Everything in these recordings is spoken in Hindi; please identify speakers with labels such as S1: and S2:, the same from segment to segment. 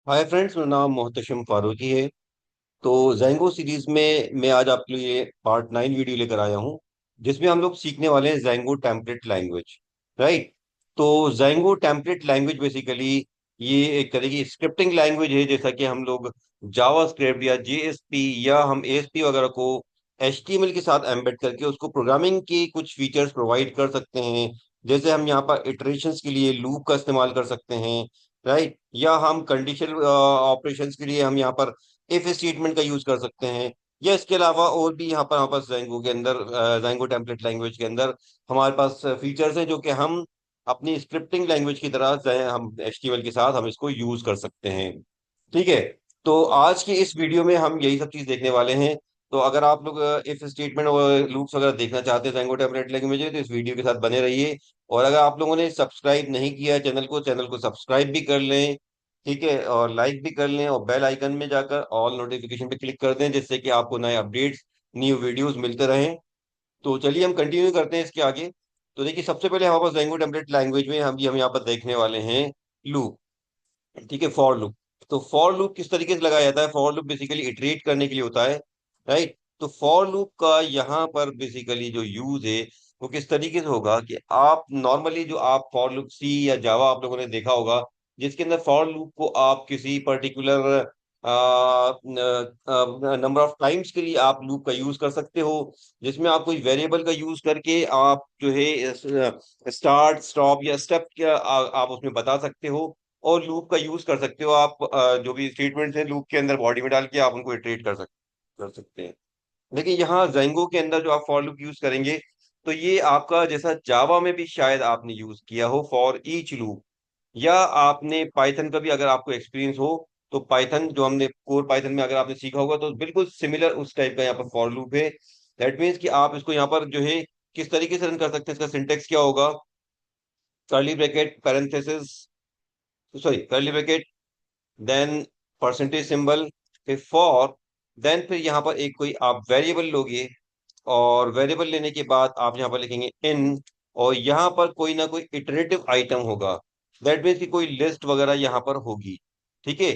S1: हाय फ्रेंड्स, मेरा नाम मोहतशम फारूकी है। तो जैंगो सीरीज में मैं आज आपके लिए पार्ट 9 वीडियो लेकर आया हूँ, जिसमें हम लोग सीखने वाले हैं जैंगो टेम्पलेट लैंग्वेज। राइट। तो जैंगो टेम्पलेट लैंग्वेज बेसिकली ये एक तरह की स्क्रिप्टिंग लैंग्वेज है, जैसा कि हम लोग जावा स्क्रिप्ट या जेएसपी या हम एएसपी वगैरह को एचटीएमएल के साथ एम्बेड करके उसको प्रोग्रामिंग के कुछ फीचर्स प्रोवाइड कर सकते हैं। जैसे हम यहाँ पर इटरेशंस के लिए लूप का इस्तेमाल कर सकते हैं। राइट। या हम कंडीशनल ऑपरेशंस के लिए हम यहाँ पर इफ स्टेटमेंट का यूज कर सकते हैं। या इसके अलावा और भी यहाँ पर हमारे पास जैंगो के अंदर, जैंगो टेम्पलेट लैंग्वेज के अंदर हमारे पास फीचर्स हैं जो कि हम अपनी स्क्रिप्टिंग लैंग्वेज की तरह हम एचटीएमएल के साथ हम इसको यूज कर सकते हैं। ठीक है। तो आज की इस वीडियो में हम यही सब चीज देखने वाले हैं। तो अगर आप लोग इफ स्टेटमेंट और लूप्स वगैरह देखना चाहते हैं जैंगो टेम्पलेट लैंग्वेज में, तो इस वीडियो के साथ बने रहिए। और अगर आप लोगों ने सब्सक्राइब नहीं किया चैनल को सब्सक्राइब भी कर लें। ठीक है। और लाइक भी कर लें और बेल आइकन में जाकर ऑल नोटिफिकेशन पे क्लिक कर दें, जिससे कि आपको नए अपडेट्स, न्यू वीडियोस मिलते रहें। तो चलिए हम कंटिन्यू करते हैं इसके आगे। तो देखिए, सबसे पहले हमारे पास जैंगो टेम्पलेट लैंग्वेज में हम यहाँ पर देखने वाले हैं लूप। ठीक है, फॉर लूप। तो फॉर लूप किस तरीके से लगाया जाता है? फॉर लूप बेसिकली इटरेट करने के लिए होता है। राइट। तो फॉर लूप का यहाँ पर बेसिकली जो यूज है वो किस तरीके से होगा कि आप नॉर्मली जो आप फॉर लूप सी या जावा आप लोगों ने देखा होगा, जिसके अंदर फॉर लूप को आप किसी पर्टिकुलर नंबर ऑफ टाइम्स के लिए आप लूप का यूज कर सकते हो। जिसमें आप कोई वेरिएबल का यूज करके आप जो है स्टार्ट स्टॉप या स्टेप क्या आप उसमें बता सकते हो। और लूप का यूज कर सकते हो आप, जो भी स्टेटमेंट्स हैं लूप के अंदर बॉडी में डाल के आप उनको इटरेट कर सकते हैं। लेकिन यहाँ जेंगो के अंदर जो आप फॉर लूप यूज करेंगे, तो ये आपका जैसा जावा में भी शायद आपने यूज किया हो फॉर ईच लूप, या आपने पाइथन का भी अगर आपको एक्सपीरियंस हो, तो पाइथन जो हमने कोर पाइथन में अगर आपने सीखा होगा तो बिल्कुल सिमिलर उस टाइप का यहाँ पर फॉर लूप है। दैट मीन्स कि आप इसको यहाँ पर जो है किस तरीके से रन कर सकते हैं, इसका सिंटेक्स क्या होगा? Curly bracket, parenthesis, sorry curly bracket, then percentage symbol, फिर फॉर, देन फिर यहाँ पर एक कोई आप वेरिएबल लोगे। और वेरिएबल लेने के बाद आप यहाँ पर लिखेंगे इन, और यहाँ पर कोई ना कोई इटरेटिव आइटम होगा। दैट मीन्स कि कोई लिस्ट वगैरह यहाँ पर होगी। ठीक है।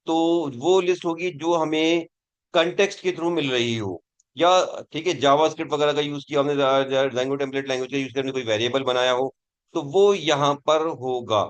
S1: तो वो लिस्ट होगी जो हमें कंटेक्स्ट के थ्रू मिल रही हो। या ठीक है, जावास्क्रिप्ट वगैरह का यूज किया हमने, जैंगो टेम्पलेट लैंग्वेज का यूज करके कोई वेरिएबल बनाया हो, तो वो यहाँ पर होगा।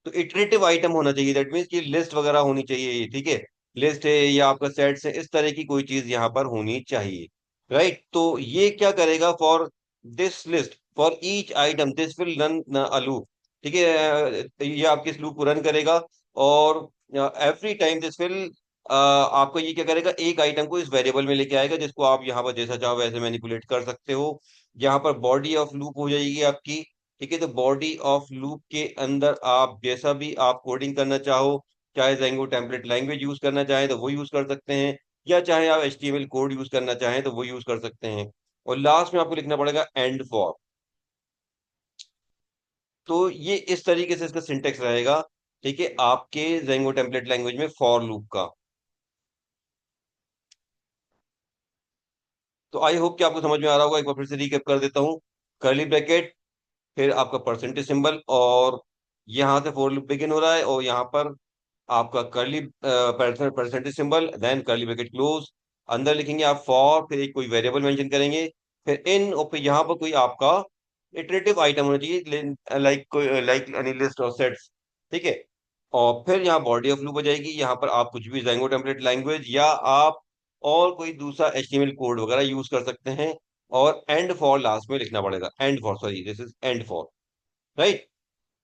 S1: तो इटरेटिव आइटम होना चाहिए, दैट मीन्स कि लिस्ट वगैरह होनी चाहिए। ठीक है। लिस्ट है या आपका सेट्स है, इस तरह की कोई चीज यहाँ पर होनी चाहिए। राइट। तो ये क्या करेगा? For this list, for each item this will run a loop. ठीक है। ये आपके इस लूप को रन करेगा। और एवरी टाइम दिस विल, आपको ये क्या करेगा? एक आइटम को इस वेरिएबल में लेके आएगा, जिसको आप यहाँ पर जैसा चाहो वैसे मैनिपुलेट कर सकते हो। यहाँ पर बॉडी ऑफ लूप हो जाएगी आपकी। ठीक है। तो बॉडी ऑफ लूप के अंदर आप जैसा भी आप कोडिंग करना चाहो, चाहे जेंगो टेम्पलेट लैंग्वेज यूज करना चाहें तो वो यूज कर सकते हैं, या चाहे आप एचटीएमएल कोड यूज करना चाहें तो वो यूज कर सकते हैं। और लास्ट में आपको लिखना पड़ेगा एंड फॉर। तो ये इस तरीके से इसका सिंटेक्स रहेगा। ठीक है, आपके जेंगो टेम्पलेट लैंग्वेज में फॉर लूप का। तो आई होप कि आपको समझ में आ रहा होगा। एक बार फिर से रिकैप कर देता हूँ। कर्ली ब्रैकेट, फिर आपका परसेंटेज सिंबल, और यहाँ से फॉर लूप बिगिन हो रहा है, और यहाँ पर आपका curly percentage symbol, then curly bracket close. अंदर लिखेंगे आप फॉर, फिर एक कोई वेरिएबल मेंशन करेंगे, फिर इन, और फिर यहाँ पर कोई आपका इटरेटिव आइटम होना चाहिए, लाइक कोई लाइक एनी लिस्ट और सेट्स। ठीक है। और फिर यहाँ बॉडी ऑफ लूप हो जाएगी। यहाँ पर आप कुछ भी जेंगो टेम्पलेट लैंग्वेज या आप और कोई दूसरा एचटीएमएल कोड वगैरह यूज कर सकते हैं। और एंड फॉर लास्ट में लिखना पड़ेगा, and for, sorry this is and for. Right.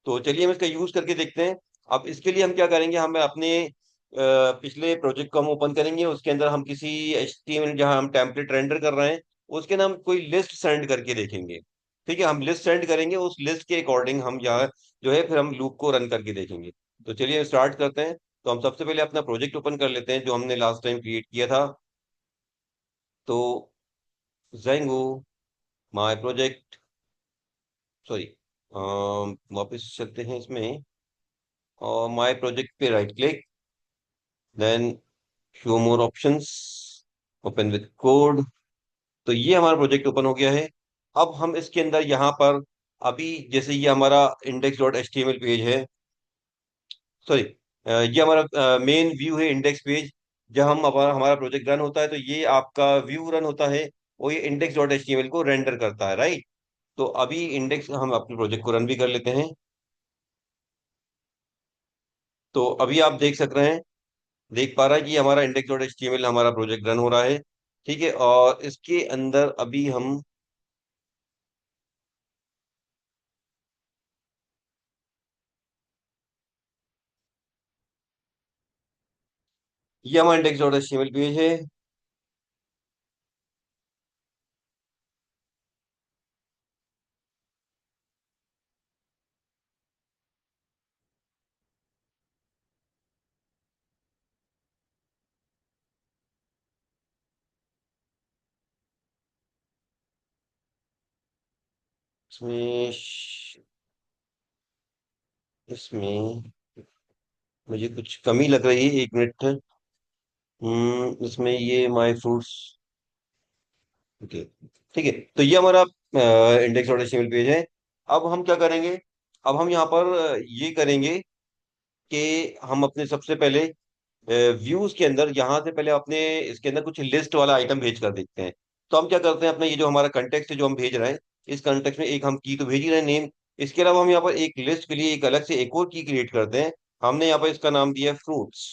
S1: तो चलिए हम इसका यूज करके देखते हैं। अब इसके लिए हम क्या करेंगे, हम अपने पिछले प्रोजेक्ट को हम ओपन करेंगे। उसके अंदर हम किसी एचटीएमएल जहां हम टेम्पलेट रेंडर कर रहे हैं, उसके नाम कोई लिस्ट सेंड करके देखेंगे। ठीक है। हम लिस्ट सेंड करेंगे, उस लिस्ट के अकॉर्डिंग हम यहाँ जो है फिर हम लूप को रन करके देखेंगे। तो चलिए स्टार्ट करते हैं। तो हम सबसे पहले अपना प्रोजेक्ट ओपन कर लेते हैं जो हमने लास्ट टाइम क्रिएट किया था। तो जेंगो माय प्रोजेक्ट, सॉरी, वापस चलते हैं इसमें, और माय प्रोजेक्ट पे right click, then show more options, open with code. तो ये हमारा प्रोजेक्ट ओपन हो गया है। अब हम इसके अंदर यहाँ पर, अभी जैसे ये हमारा index.html पेज है, सॉरी, ये हमारा मेन व्यू है, इंडेक्स पेज। जब हम हमारा हमारा प्रोजेक्ट रन होता है तो ये आपका व्यू रन होता है, और ये index dot H T M L को रेंडर करता है, राइट। तो अभी इंडेक्स हम अपने प्रोजेक्ट को रन भी कर लेते हैं। तो अभी आप देख सक रहे हैं, देख पा रहा है कि हमारा index dot H T M L हमारा प्रोजेक्ट रन हो रहा है। ठीक है, और इसके अंदर अभी हम, ये हमारा index dot H T M L page है। इसमें इसमें मुझे कुछ कमी लग रही है, 1 मिनट। इसमें ये माय फ्रूट्स। ओके, ठीक है। तो ये हमारा इंडेक्स डॉट एचटीएमएल पेज है। अब हम क्या करेंगे, अब हम यहाँ पर ये करेंगे कि हम अपने सबसे पहले व्यूज के अंदर यहाँ से पहले अपने इसके अंदर कुछ लिस्ट वाला आइटम भेज कर देखते हैं। तो हम क्या करते हैं, अपना ये जो हमारा कंटेक्स्ट है जो हम भेज रहे हैं, इस कंटेक्स्ट में एक हम की तो भेज ही रहे हैं, नेम। इसके अलावा हम यहाँ पर एक लिस्ट के लिए एक अलग से एक और की क्रिएट करते हैं। हमने यहाँ पर इसका नाम दिया है फ्रूट्स।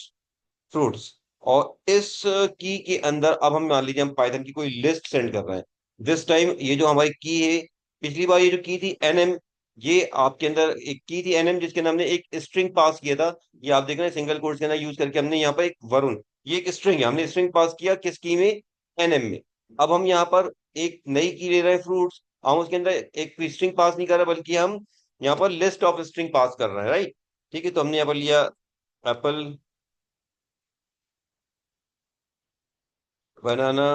S1: फ्रूट्स। और इस की के अंदर अब हम मान लीजिए हम पाइथन की कोई लिस्ट सेंड कर रहे हैं। दिस टाइम ये जो हमारी की है, पिछली बार ये जो की थी एनएम, ये आपके अंदर एक की थी एनएम जिसके अंदर हमने एक स्ट्रिंग पास किया था। ये आप देख रहे हैं सिंगल कोट्स के अंदर यूज करके हमने यहाँ पर एक वरुण, ये एक स्ट्रिंग है, हमने स्ट्रिंग पास किया किस की में, एनएम में। अब हम यहाँ पर एक नई की ले रहे हैं फ्रूट्स। हम उसके अंदर एक स्ट्रिंग पास नहीं कर रहे, बल्कि हम यहाँ पर लिस्ट ऑफ स्ट्रिंग पास कर रहे हैं, राइट। ठीक है, तो हमने यहाँ पर लिया एप्पल, बनाना,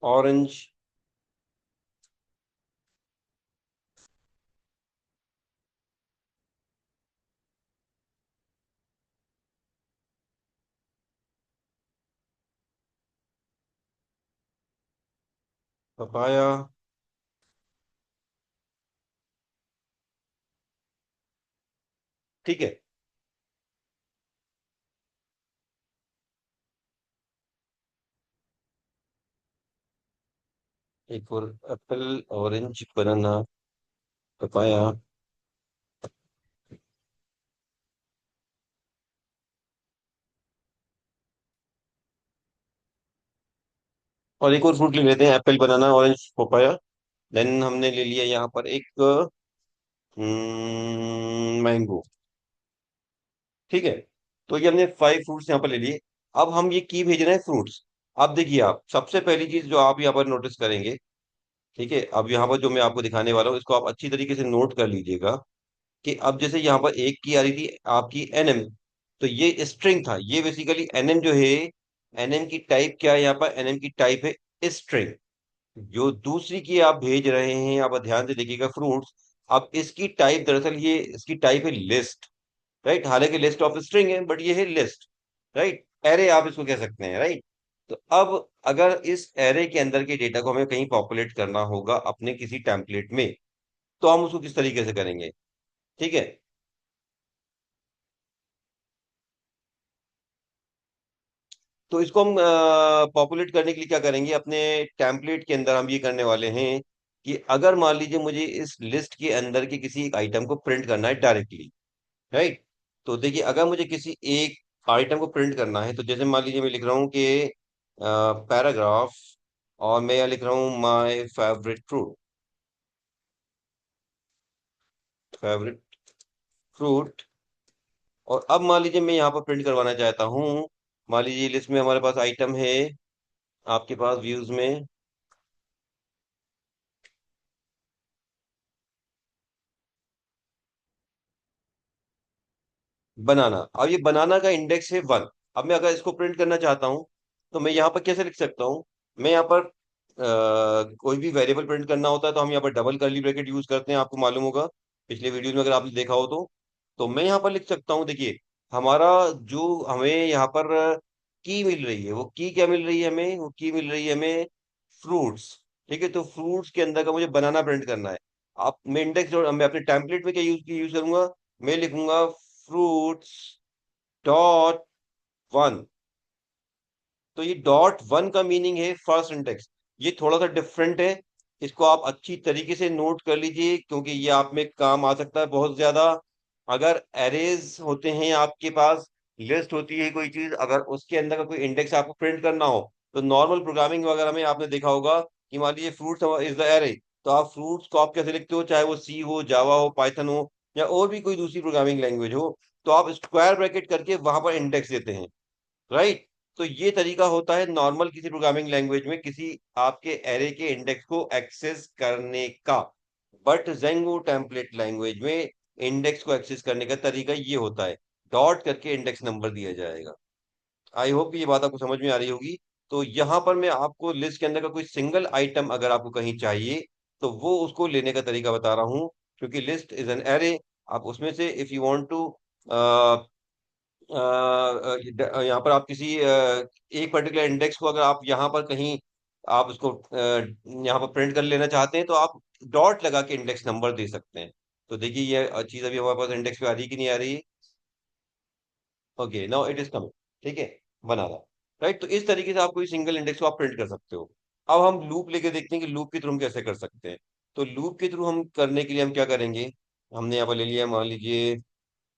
S1: ऑरेंज। पपाया। ठीक है। एक और, एप्पल, ऑरेंज, बनाना, पपाया। और एक और फ्रूट ले लेते हैं, एप्पल, बनाना, ऑरेंज, पपाया। देन हमने ले लिया यहाँ पर एक मैंगो। ठीक है। तो ये हमने 5 फ्रूट्स यहाँ पर ले लिए। अब हम ये की भेज रहे हैं फ्रूट्स। अब देखिए, आप सबसे पहली चीज जो आप यहाँ पर नोटिस करेंगे, ठीक है, अब यहाँ पर जो मैं आपको दिखाने वाला हूँ इसको आप अच्छी तरीके से नोट कर लीजिएगा, कि अब जैसे यहाँ पर एक की आ रही थी आपकी एनएम, तो ये स्ट्रिंग था, ये बेसिकली एनएम जो है, एनएम की टाइप क्या है, यहाँ पर एनएम की टाइप है स्ट्रिंग। जो दूसरी की आप भेज रहे हैं, आप ध्यान से देखिएगा, फ्रूट्स, अब इसकी टाइप दरअसल ये इसकी टाइप है लिस्ट, राइट। हालांकि लिस्ट ऑफ स्ट्रिंग है, बट ये है लिस्ट, राइट। एरे आप इसको कह सकते हैं, राइट। तो अब अगर इस एरे के अंदर के डेटा को हमें कहीं पॉपुलेट करना होगा अपने किसी टेम्पलेट में, तो हम उसको किस तरीके से करेंगे, ठीक है। तो इसको हम पॉपुलेट करने के लिए क्या करेंगे, अपने टेम्पलेट के अंदर हम ये करने वाले हैं कि अगर मान लीजिए मुझे इस लिस्ट के अंदर के किसी एक आइटम को प्रिंट करना है डायरेक्टली, राइट। तो देखिए, अगर मुझे किसी एक आइटम को प्रिंट करना है, तो जैसे मान लीजिए मैं लिख रहा हूँ कि पैराग्राफ, और मैं यहाँ लिख रहा हूँ my favourite fruit, favourite fruit. और अब मान लीजिए मैं यहाँ पर प्रिंट करवाना चाहता हूँ, मान लीजिए लिस्ट में हमारे पास आइटम है, आपके पास व्यूज में बनाना। अब ये बनाना का इंडेक्स है 1। अब मैं अगर इसको प्रिंट करना चाहता हूँ, तो मैं यहाँ पर कैसे लिख सकता हूँ, मैं यहाँ पर कोई भी वेरिएबल प्रिंट करना होता है तो हम यहाँ पर डबल कर्ली ब्रैकेट यूज करते हैं, आपको मालूम होगा, पिछले वीडियो में अगर आपने देखा हो तो मैं यहाँ पर लिख सकता हूँ, देखिए, हमारा जो हमें यहाँ पर की मिल रही है, वो की क्या मिल रही है हमें, वो की मिल रही है हमें फ्रूट्स। ठीक है, तो फ्रूट्स के अंदर का मुझे बनाना प्रिंट करना है। आप मैं इंडेक्स और मैं अपने टेम्पलेट में क्या यूज करूंगा, मैं लिखूंगा फ्रूट्स डॉट वन। तो ये डॉट वन का मीनिंग है फर्स्ट इंडेक्स। ये थोड़ा सा डिफरेंट है, इसको आप अच्छी तरीके से नोट कर लीजिए, क्योंकि ये आप में काम आ सकता है बहुत ज्यादा। अगर एरेज होते हैं आपके पास, लिस्ट होती है कोई चीज, अगर उसके अंदर का कोई इंडेक्स आपको प्रिंट करना हो, तो नॉर्मल प्रोग्रामिंग वगैरह में आपने देखा होगा कि मान लीजिए फ्रूट्स इज द एरे। तो आप फ्रूट्स को आप कैसे लिखते हो, चाहे वो सी हो, जावा हो, पाइथन हो, या और भी कोई दूसरी प्रोग्रामिंग लैंग्वेज हो, तो आप स्क्वायर ब्रैकेट करके वहां पर इंडेक्स देते हैं, राइट। तो ये तरीका होता है नॉर्मल किसी प्रोग्रामिंग लैंग्वेज में किसी आपके एरे के इंडेक्स को एक्सेस करने का। बट जेंगो टेम्पलेट लैंग्वेज में इंडेक्स को एक्सेस करने का तरीका ये होता है, डॉट करके इंडेक्स नंबर दिया जाएगा। आई होप ये बात आपको समझ में आ रही होगी। तो यहाँ पर मैं आपको लिस्ट के अंदर का कोई सिंगल आइटम अगर आपको कहीं चाहिए, तो वो उसको लेने का तरीका बता रहा हूँ। क्योंकि लिस्ट इज एन एरे, आप उसमें से इफ यू वांट टू यहाँ पर आप किसी एक पर्टिकुलर इंडेक्स को अगर आप यहाँ पर कहीं आप उसको यहाँ पर प्रिंट कर लेना चाहते हैं, तो आप डॉट लगा के इंडेक्स नंबर दे सकते हैं। तो देखिए ये चीज अभी हमारे पास इंडेक्स पे आ रही है कि नहीं आ रही है। Okay, now it is coming. ठीक है, बना रहा। राइट, तो इस तरीके से आप कोई सिंगल इंडेक्स को आप प्रिंट कर सकते हो। अब हम लूप लेके देखते हैं कि लूप के थ्रू हम कैसे कर सकते हैं। तो लूप के थ्रू हम करने के लिए हम क्या करेंगे, हमने यहाँ पर ले लिया मान लीजिए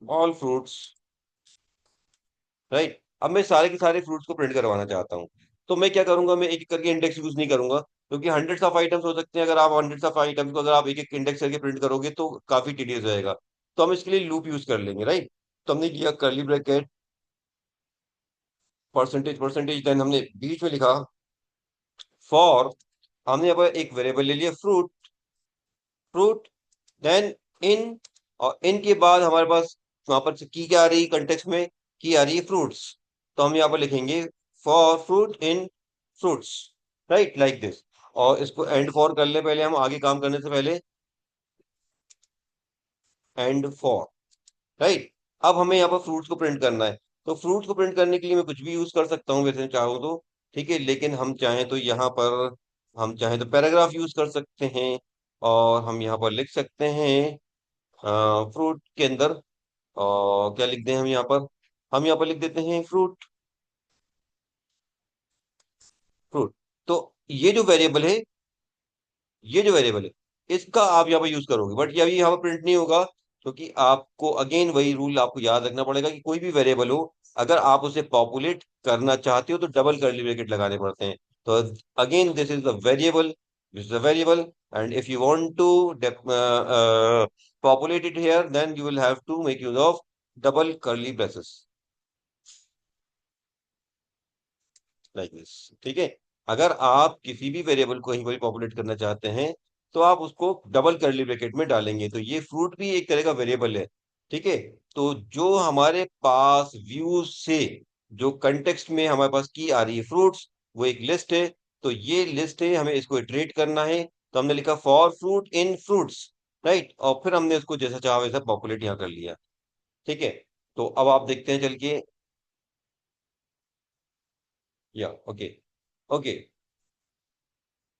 S1: ऑल फ्रूट्स, राइट। अब मैं सारे के सारे फ्रूट्स को प्रिंट करवाना चाहता हूँ। तो मैं क्या करूंगा, मैं एक एक करके इंडेक्स यूज नहीं करूंगा, क्योंकि हंड्रेड्स ऑफ आइटम्स हो सकते हैं। अगर आप हंड्रेड्स ऑफ आइटम्स को अगर आप एक एक इंडेक्स करके प्रिंट करोगे तो काफी टीडियस रहेगा। तो हम इसके लिए लूप यूज कर लेंगे, राइट। तो हमने किया curly bracket, percentage percentage, then हमने बीच में लिखा फॉर, हमने यहाँ पर एक वेरिएबल ले लिया फ्रूट, फ्रूट, देन इन, और इन के बाद हमारे पास वहां पर की क्या आ रही है, कंटेक्स्ट में की आ रही है फ्रूट्स। तो हम यहाँ पर लिखेंगे for fruit in fruits, right, like this. और इसको एंड फॉर कर ले, पहले हम आगे काम करने से पहले एंड फॉर, राइट। अब हमें यहाँ पर फ्रूट्स को प्रिंट करना है। तो फ्रूट्स को प्रिंट करने के लिए मैं कुछ भी यूज कर सकता हूँ वैसे चाहूँ तो, ठीक है। लेकिन हम चाहें तो यहाँ पर हम चाहें तो पैराग्राफ यूज कर सकते हैं, और हम यहाँ पर लिख सकते हैं फ्रूट के अंदर, और क्या लिख दें हम यहाँ पर, हम यहाँ पर लिख देते हैं फ्रूट, फ्रूट। तो ये जो वेरिएबल है, ये जो वेरिएबल है, इसका आप यहाँ पर यूज करोगे, बट ये अभी यहाँ पर प्रिंट नहीं होगा, क्योंकि आपको अगेन वही रूल आपको याद रखना पड़ेगा कि कोई भी वेरिएबल हो, अगर आप उसे पॉपुलेट करना चाहते हो तो डबल कर्ली ब्रैकेट लगाने पड़ते हैं। तो again this is the variable, this is the variable, and if you want to populate it here, then you will have to make use of double curly braces like this। ठीक है, अगर आप किसी भी वेरिएबल को कहीं पर पॉपुलेट करना चाहते हैं, तो आप उसको डबल कर्ली ब्रैकेट में डालेंगे। तो ये फ्रूट भी एक तरह का वेरिएबल है, ठीक है। तो जो हमारे पास व्यूज से जो कंटेक्स्ट में हमारे पास की आ रही है फ्रूट्स, वो एक लिस्ट है। तो ये लिस्ट है, हमें इसको इटरेट करना है। तो हमने लिखा for fruit in fruits, right, और फिर हमने उसको जैसा चाहा वैसा पॉपुलेट यहाँ कर लिया। ठीक है, तो अब आप देखते हैं चल के, या ओके, ओके,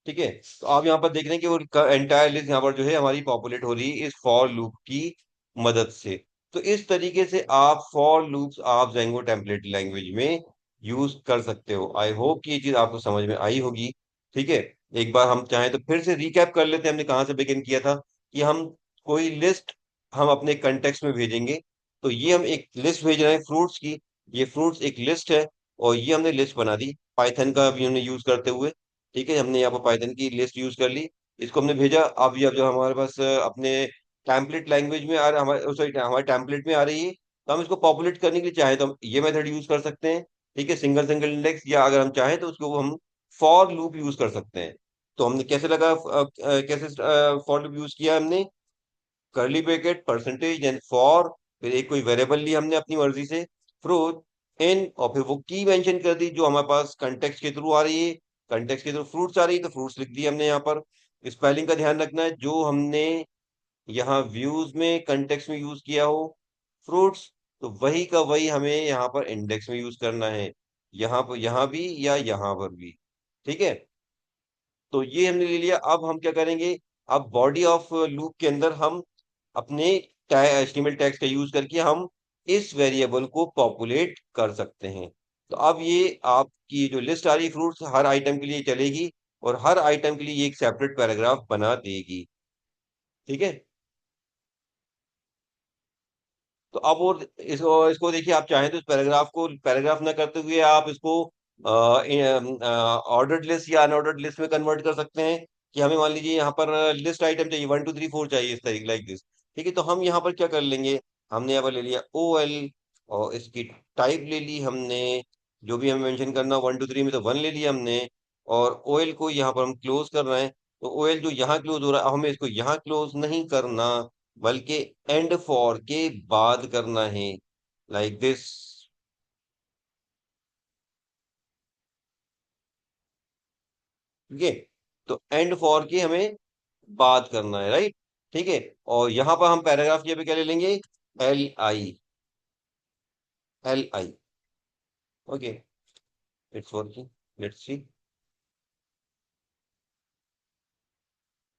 S1: ठीक है। तो आप यहाँ पर देख रहे हैं कि वो एंटायर लिस्ट यहाँ पर जो है हमारी पॉपुलेट हो रही है इस फॉर लूप की मदद से। तो इस तरीके से आप फॉर लूप्स आप जेंगो टेम्पलेट लैंग्वेज में यूज कर सकते हो। आई होप कि ये चीज आपको समझ में आई होगी। ठीक है, एक बार हम चाहें तो फिर से रिकैप कर लेते हैं हमने कहाँ से बिगिन किया था, कि हम कोई लिस्ट हम अपने कंटेक्स्ट में भेजेंगे। तो ये हम एक लिस्ट भेज रहे हैं फ्रूट्स की, ये फ्रूट्स एक लिस्ट है, और ये हमने लिस्ट बना दी पाइथन का भी हमने यूज करते हुए। ठीक है, हमने यहाँ पर पाइथन की लिस्ट यूज कर ली, इसको हमने भेजा। अब ये अब जो हमारे पास अपने टेम्पलेट लैंग्वेज में आ रहा, हमारे सॉरी हमारे टेम्पलेट में आ रही है, तो हम इसको पॉपुलेट करने के लिए चाहे तो हम ये मेथड यूज कर सकते हैं, ठीक है, सिंगल सिंगल इंडेक्स, या अगर हम चाहें तो उसको हम फॉर लूप यूज कर सकते हैं। तो हमने कैसे लगा कैसे फॉर लूप यूज किया हमने, curly bracket percentage and for, फिर एक कोई वेरिएबल लिया हमने अपनी मर्जी से, फ्रूट इन, और फिर वो की मेंशन कर दी जो हमारे पास कंटेक्स्ट के थ्रू आ रही है। कंटेक्स्ट के थ्रू फ्रूट्स आ रही है तो फ्रूट्स लिख दी हमने यहाँ पर। स्पेलिंग का ध्यान रखना है, जो हमने यहाँ व्यूज में कंटेक्स्ट में यूज किया हो फ्रूट्स, तो वही का वही हमें यहाँ पर इंडेक्स में यूज करना है, यहाँ पर, यहाँ भी या यहाँ पर भी। ठीक है, तो ये हमने ले लिया। अब हम क्या करेंगे, अब बॉडी ऑफ लूप के अंदर हम अपने एचटीएमएल टैग्स का यूज करके हम इस वेरिएबल को पॉपुलेट कर सकते हैं। तो अब ये आपकी जो लिस्ट आ रही है फ्रूट्स, हर आइटम के लिए चलेगी, और हर आइटम के लिए ये एक सेपरेट पैराग्राफ बना देगी। ठीक है, तो अब और इसको इसको देखिए, आप चाहें तो इस पैराग्राफ को पैराग्राफ ना करते हुए आप इसको ऑर्डर्ड लिस्ट या अनऑर्डर्ड लिस्ट में कन्वर्ट कर सकते हैं। कि हमें मान लीजिए यहाँ पर लिस्ट आइटम चाहिए, 1 2 3 4 चाहिए, इस तरीके लाइक दिस। ठीक है, तो हम यहाँ पर क्या कर लेंगे, हमने यहाँ पर ले लिया OL, और इसकी टाइप ले ली हमने, जो भी हमें मेंशन करना 1 2 3 में, तो 1 ले लिया हमने। और OL को यहाँ पर हम क्लोज कर रहे हैं, तो OL जो यहाँ क्लोज हो रहा है, अब हमें इसको यहाँ क्लोज नहीं करना, बल्कि एंड फॉर के बाद करना है, लाइक दिस। ठीक है, तो एंड फॉर के हमें बात करना है, राइट। ठीक है, और यहां पर हम पैराग्राफ के पे क्या ले लेंगे, LI, LI। Okay, it's working, let's see.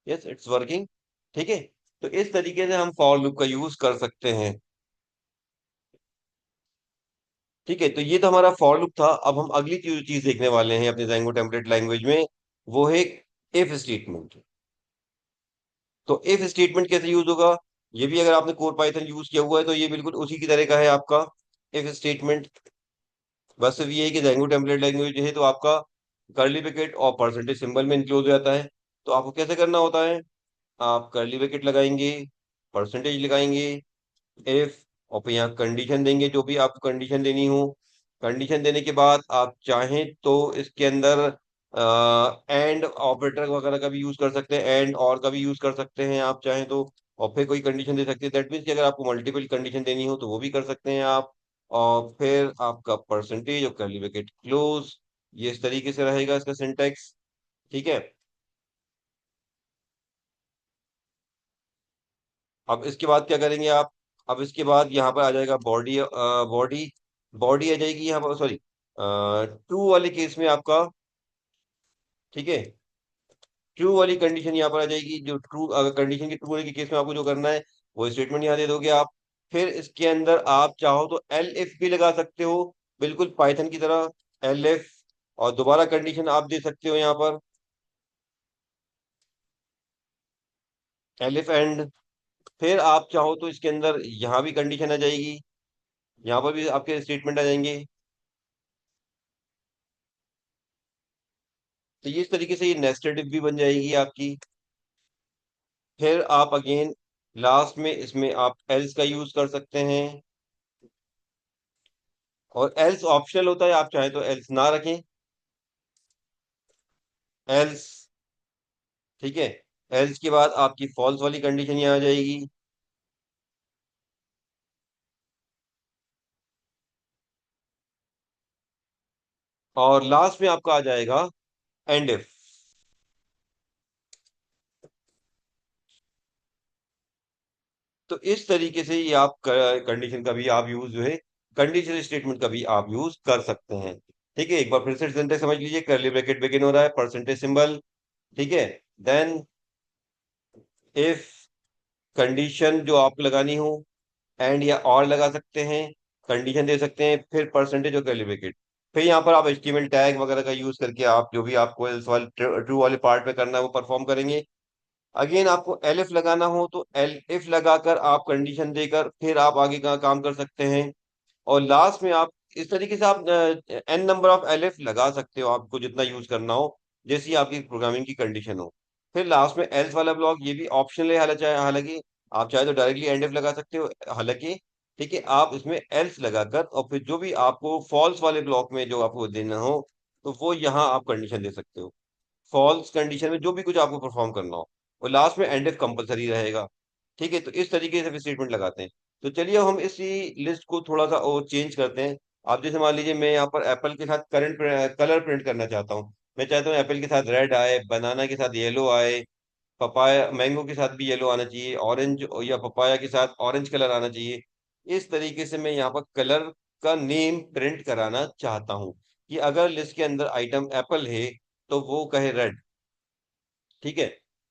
S1: Yes, it's working. ठीक है, तो इस तरीके से हम फॉर लूप का यूज कर सकते हैं। ठीक है, तो ये तो हमारा फॉर लूप था। अब हम अगली चीज देखने वाले हैं अपने Django टेम्पलेट लैंग्वेज में, वो है इफ स्टेटमेंट। तो इफ स्टेटमेंट कैसे यूज होगा, ये भी अगर आपने कोर पाइथन यूज किया हुआ है तो ये बिल्कुल उसी की तरह का है आपका इफ स्टेटमेंट। बस सिर्फ ये है कि Django टेम्पलेट लैंग्वेज है तो आपका कर्ली ब्रैकेट और परसेंटेज सिंबल में इंक्लूड हो जाता है। तो आपको कैसे करना होता है, आप कर्ली ब्रैकेट लगाएंगे, परसेंटेज लगाएंगे, इफ, और फिर यहाँ कंडीशन देंगे, जो भी आपको कंडीशन देनी हो। कंडीशन देने के बाद आप चाहें तो इसके अंदर एंड ऑपरेटर वगैरह का भी यूज कर सकते हैं, एंड और का भी यूज कर सकते हैं आप चाहें तो। और फिर कोई कंडीशन दे सकते हैं, दैट मीन्स कि अगर आपको मल्टीपल कंडीशन देनी हो तो वो भी कर सकते हैं आप। और फिर आपका परसेंटेज और कर्ली ब्रैकेट क्लोज, ये इस तरीके से रहेगा इसका सिंटेक्स। ठीक है, अब इसके बाद क्या करेंगे आप, अब इसके बाद यहाँ पर आ जाएगा बॉडी, बॉडी, बॉडी आ जाएगी यहाँ पर, सॉरी, ट्रू वाले केस में आपका। ठीक है, ट्रू वाली कंडीशन यहाँ पर आ जाएगी, जो ट्रू, अगर कंडीशन की ट्रू वाले के केस में आपको जो करना है वो स्टेटमेंट यहाँ दे दोगे आप। फिर इसके अंदर आप चाहो तो LF भी लगा सकते हो, बिल्कुल पाइथन की तरह, LF। और दोबारा कंडीशन आप दे सकते हो यहाँ पर, LF एंड। फिर आप चाहो तो इसके अंदर यहाँ भी कंडीशन आ जाएगी, यहाँ पर भी आपके स्टेटमेंट आ जाएंगे। तो ये इस तरीके से ये नेस्टेड इफ भी बन जाएगी आपकी। फिर आप अगेन लास्ट में इसमें आप एल्स का यूज कर सकते हैं, और एल्स ऑप्शनल होता है, आप चाहे तो एल्स ना रखें, एल्स। ठीक है, एल्स के बाद आपकी फॉल्स वाली कंडीशन यहाँ आ जाएगी, और लास्ट में आपका आ जाएगा एंड इफ। तो इस तरीके से ये आप कंडीशन का भी आप यूज जो है, कंडीशनल स्टेटमेंट का भी आप यूज कर सकते हैं। ठीक है, एक बार फिर से सिंटेक्स समझ लीजिए, कर्ली ब्रैकेट बिगिन हो रहा है, परसेंटेज सिंबल। ठीक है, देन इफ कंडीशन जो आपको लगानी हो, एंड या और लगा सकते हैं, कंडीशन दे सकते हैं, फिर परसेंटेज और कर्ली ब्रैकेट। फिर यहाँ पर आप HTML टैग वगैरह का यूज करके आप जो भी आपको else वाले ट्रू वाले पार्ट में करना है वो परफॉर्म करेंगे। अगेन आपको LF लगाना हो तो LF लगाकर आप कंडीशन देकर फिर आप आगे का काम कर सकते हैं। और लास्ट में आप इस तरीके से आप N नंबर ऑफ LF लगा सकते हो, आपको जितना यूज करना हो, जैसी आपकी प्रोग्रामिंग की कंडीशन हो। फिर लास्ट में एल्स वाला ब्लॉक, ये भी ऑप्शनल है, हालांकि आप चाहे तो डायरेक्टली एंड एफ लगा सकते हो, हालांकि ठीक है, आप इसमें एल्स लगाकर और फिर जो भी आपको फॉल्स वाले ब्लॉक में जो आपको देना हो, तो वो यहाँ आप कंडीशन दे सकते हो, फॉल्स कंडीशन में जो भी कुछ आपको परफॉर्म करना हो। और लास्ट में एंड इफ कंपलसरी रहेगा। ठीक है, तो इस तरीके से स्टेटमेंट लगाते हैं। तो चलिए अब हम इसी लिस्ट को थोड़ा सा और चेंज करते हैं। आप जैसे मान लीजिए मैं यहाँ पर एप्पल के साथ करंट कलर प्रिंट करना चाहता हूँ। मैं चाहता हूँ एप्पल के साथ रेड आए, बनाना के साथ येलो आए, पपाया मैंगो के साथ भी येलो आना चाहिए, ऑरेंज या पपाया के साथ ऑरेंज कलर आना चाहिए। इस तरीके से मैं यहाँ पर कलर का नेम प्रिंट कराना चाहता हूँ कि अगर लिस्ट के अंदर आइटम एप्पल है तो वो कहे रेड। ठीक है।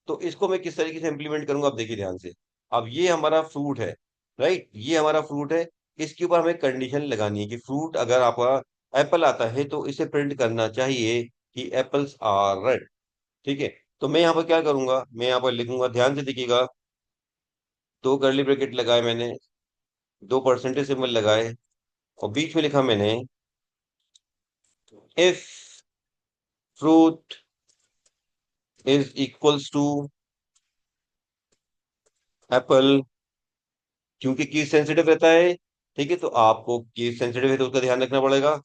S1: तो इसको मैं किस तरीके से इंप्लीमेंट करूंगा, आप देखिए ध्यान से। अब ये हमारा फ्रूट है, राइट, ये हमारा फ्रूट है। इसके ऊपर हमें कंडीशन लगानी है कि फ्रूट अगर आपका एप्पल आता है तो इसे प्रिंट करना चाहिए कि एप्पल्स आर रेड। ठीक है। तो मैं यहाँ पर क्या करूंगा, मैं यहाँ पर लिखूंगा, ध्यान से देखिएगा। दो कर्ली ब्रैकेट लगाए मैंने, दो परसेंटेज सिंबल लगाए, और बीच में लिखा मैंने if fruit is equals to apple, क्योंकि केस सेंसिटिव रहता है। ठीक है, तो आपको केस सेंसिटिव है तो उसका ध्यान रखना पड़ेगा।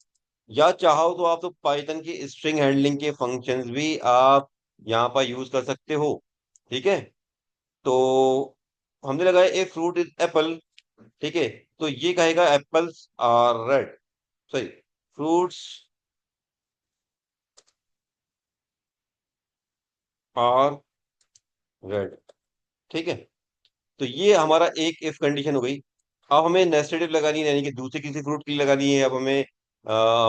S1: या चाहो तो आप तो पाइथन की स्ट्रिंग हैंडलिंग के फंक्शंस भी आप यहाँ पर यूज कर सकते हो। ठीक है। तो हमने लगाया ए फ्रूट इज एप्पल। ठीक है। तो ये कहेगा apples are red, sorry, fruits are red. ठीक है। तो ये हमारा एक इफ कंडीशन हो गई। अब हमें नेस्टेड लगानी है, यानी कि दूसरे किसी फ्रूट के लिए लगानी है। अब हमें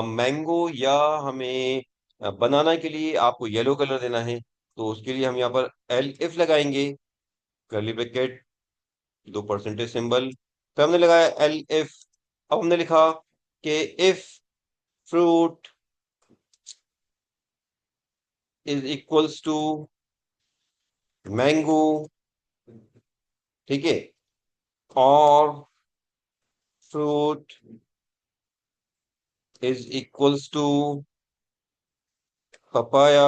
S1: मैंगो या हमें बनाना के लिए आपको येलो कलर देना है, तो उसके लिए हम यहाँ पर एल इफ लगाएंगे, कर्ली ब्रैकेट, दो परसेंटेज सिंबल, फिर हमने लगाया एल इफ। अब हमने लिखा कि if fruit is equals to mango. ठीक है। और fruit is equals to papaya.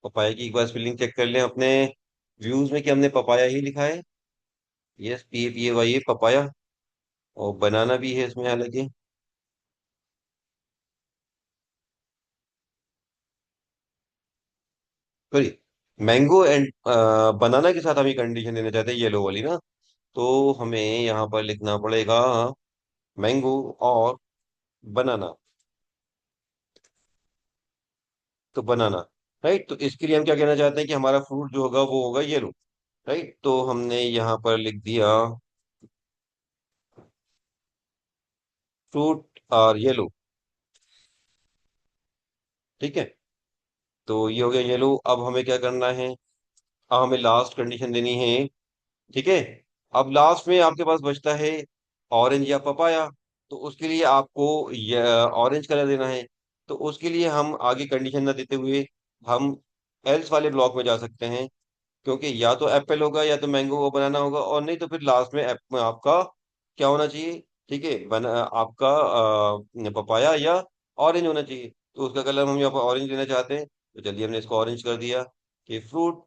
S1: Papaya की एक बार स्पेलिंग चेक कर लें अपने व्यूज में कि हमने पपाया ही लिखा है। Yes, P A Y A papaya. और बनाना भी है इसमें हालांकि। सॉरी, मैंगो एंड बनाना के साथ हम ये कंडीशन देना चाहते हैं, येलो वाली ना। तो हमें यहाँ पर लिखना पड़ेगा मैंगो और बनाना। तो बनाना, राइट। तो इसके लिए हम क्या कहना चाहते हैं कि हमारा फ्रूट जो होगा वो होगा येलो, राइट। तो हमने यहाँ पर लिख दिया फ्रूट और येलो। ठीक है। तो ये हो गया येलो। अब हमें क्या करना है, अब हमें लास्ट कंडीशन देनी है। ठीक है। अब लास्ट में आपके पास बचता है ऑरेंज या पपाया। तो उसके लिए आपको ऑरेंज कलर देना है। तो उसके लिए हम आगे कंडीशन ना देते हुए हम एल्स वाले ब्लॉक में जा सकते हैं, क्योंकि या तो एप्पल होगा या तो मैंगो को बनाना होगा, और नहीं तो फिर लास्ट में में आपका क्या होना चाहिए। ठीक है, आपका पपाया या ऑरेंज होना चाहिए। तो उसका कलर हम यहाँ पर ऑरेंज लेना चाहते हैं, तो चलिए हमने इसको ऑरेंज कर दिया कि फ्रूट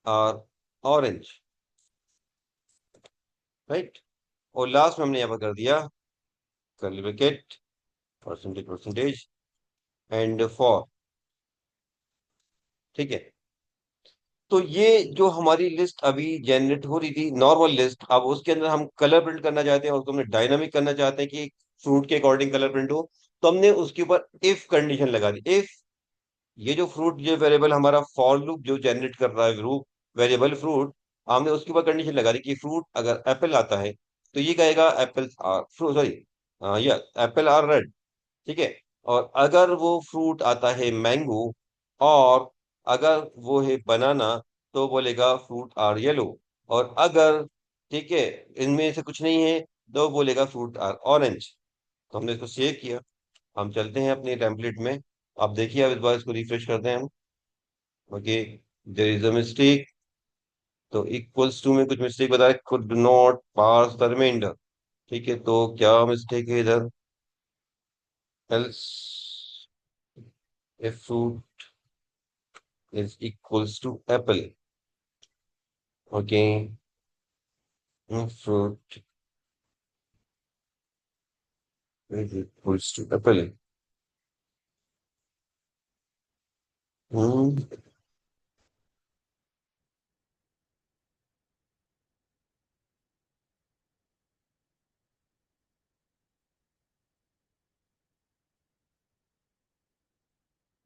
S1: और ऑरेंज, राइट। और लास्ट में हमने यहाँ पर कर दिया curly bracket, percentage percentage and for. ठीक है। तो ये जो हमारी लिस्ट अभी जनरेट हो रही थी नॉर्मल लिस्ट, अब उसके अंदर हम कलर प्रिंट करना चाहते हैं और उसको हमने डायनामिक करना चाहते हैं कि फ्रूट के अकॉर्डिंग कलर प्रिंट हो। तो हमने उसके ऊपर इफ कंडीशन लगा दी। इफ ये जो फ्रूट, जो वेरिएबल हमारा फॉर लूप जो जनरेट कर रहा है ग्रुप वेरिएबल फ्रूट, हमने उसके ऊपर कंडीशन लगा दी कि फ्रूट अगर एप्पल आता है तो ये कहेगा एप्पल आर फ्रूट, सॉरी, या एप्पल आर रेड। ठीक है। और अगर वो फ्रूट आता है मैंगो, और अगर वो है बनाना, तो बोलेगा फ्रूट आर येलो। और अगर, ठीक है, इनमें से कुछ नहीं है तो बोलेगा फ्रूट आर ऑरेंज। तो हमने इसको सेव किया। हम चलते हैं अपने टेम्पलेट में। आप देखिए, अब इस बार इसको रिफ्रेश करते हैं हम। Okay, there is a mistake. तो इक्वल्स टू में कुछ मिस्टेक बता है, could not pass the reminder. ठीक है, तो क्या मिस्टेक है इधर, else if fruit is equals to apple. Okay, fruit is equals to apple. Hmm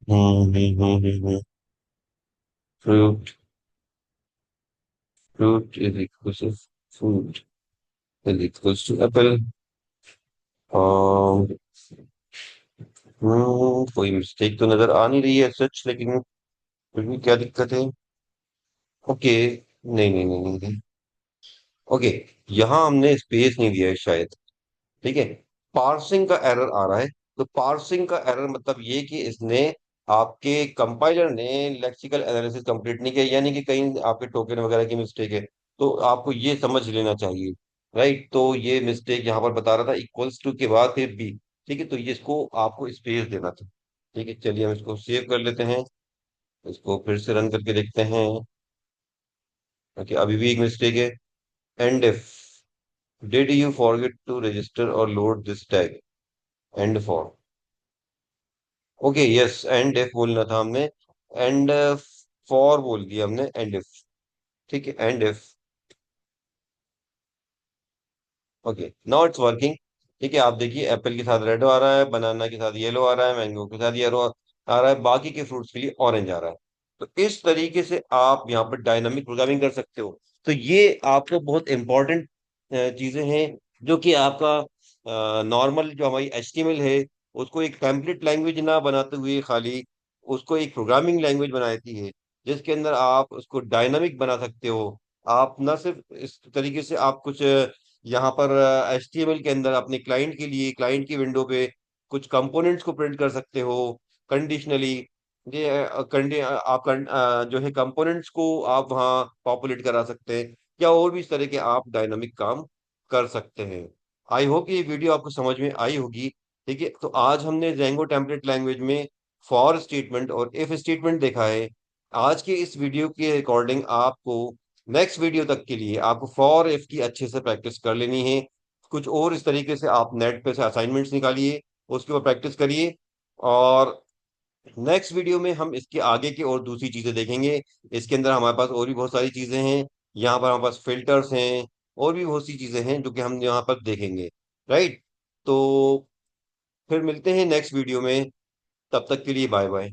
S1: hmm hmm hmm hmm, hmm. Fruit, fruit is equal to fruit is equal to apple. कोई मिस्टेक तो नजर आ नहीं रही है सच, लेकिन फिर भी क्या दिक्कत है? ओके, नहीं नहीं नहीं नहीं, नहीं। ओके, यहाँ हमने स्पेस नहीं दिया है शायद। ठीक है, पार्सिंग का एरर आ रहा है। तो पार्सिंग का एरर मतलब ये कि इसने, आपके कंपाइलर ने लेक्सिकल एनालिसिस कंप्लीट नहीं किया, यानी कि कहीं आपके टोकन वगैरह की मिस्टेक है। तो आपको ये समझ लेना चाहिए। राइट, तो ये मिस्टेक यहाँ पर बता रहा था इक्वल्स टू के बाद फिर बी। ठीक है, तो ये इसको आपको स्पेस देना था। ठीक है, चलिए हम इसको सेव कर लेते हैं, इसको फिर से रन करके देखते हैं। ओके, अभी भी एक मिस्टेक है। And if did you forget to register और load this tag and for. Okay yes, and if बोलना था हमने, एंड फॉर बोल दिया हमने, एंड इफ। ठीक है, and if. Okay, now it's working. ठीक है, आप देखिए एप्पल के साथ रेड आ रहा है, बनाना के साथ येलो आ रहा है, मैंगो के साथ येलो आ रहा है, बाकी के फ्रूट्स के लिए ऑरेंज आ रहा है। तो इस तरीके से आप यहाँ पर डायनामिक प्रोग्रामिंग कर सकते हो। तो ये आपको बहुत इंपॉर्टेंट चीजें हैं, जो कि आपका नॉर्मल जो हमारी एचटीएमएल है, उसको एक टेम्पलेट लैंग्वेज ना बनाते हुए खाली उसको एक प्रोग्रामिंग लैंग्वेज बनाती है, जिसके अंदर आप उसको डायनामिक बना सकते हो। आप ना सिर्फ इस तरीके से आप कुछ यहाँ पर HTML के अंदर अपने क्लाइंट के लिए, क्लाइंट की विंडो पे कुछ कंपोनेंट्स को प्रिंट कर सकते हो कंडीशनली। ये आप जो है कंपोनेंट्स को आप वहाँ पॉपुलेट करा सकते हैं, या और भी इस तरह के आप डायनामिक काम कर सकते हैं। आई होप ये वीडियो आपको समझ में आई होगी। ठीक है, तो आज हमने Django टेम्पलेट लैंग्वेज में फॉर स्टेटमेंट और इफ स्टेटमेंट देखा है। आज के इस वीडियो के रिकॉर्डिंग आपको नेक्स्ट वीडियो तक के लिए आपको फॉर इफ की अच्छे से प्रैक्टिस कर लेनी है। कुछ और इस तरीके से आप नेट पे से असाइनमेंट्स निकालिए, उसके ऊपर प्रैक्टिस करिए। और नेक्स्ट वीडियो में हम इसके आगे की और दूसरी चीजें देखेंगे। इसके अंदर हमारे पास और भी बहुत सारी चीजें हैं। यहाँ पर हमारे पास फिल्टर्स हैं, और भी बहुत सी चीजें हैं जो कि हम यहाँ पर देखेंगे। राइट, तो फिर मिलते हैं नेक्स्ट वीडियो में। तब तक के लिए बाय बाय।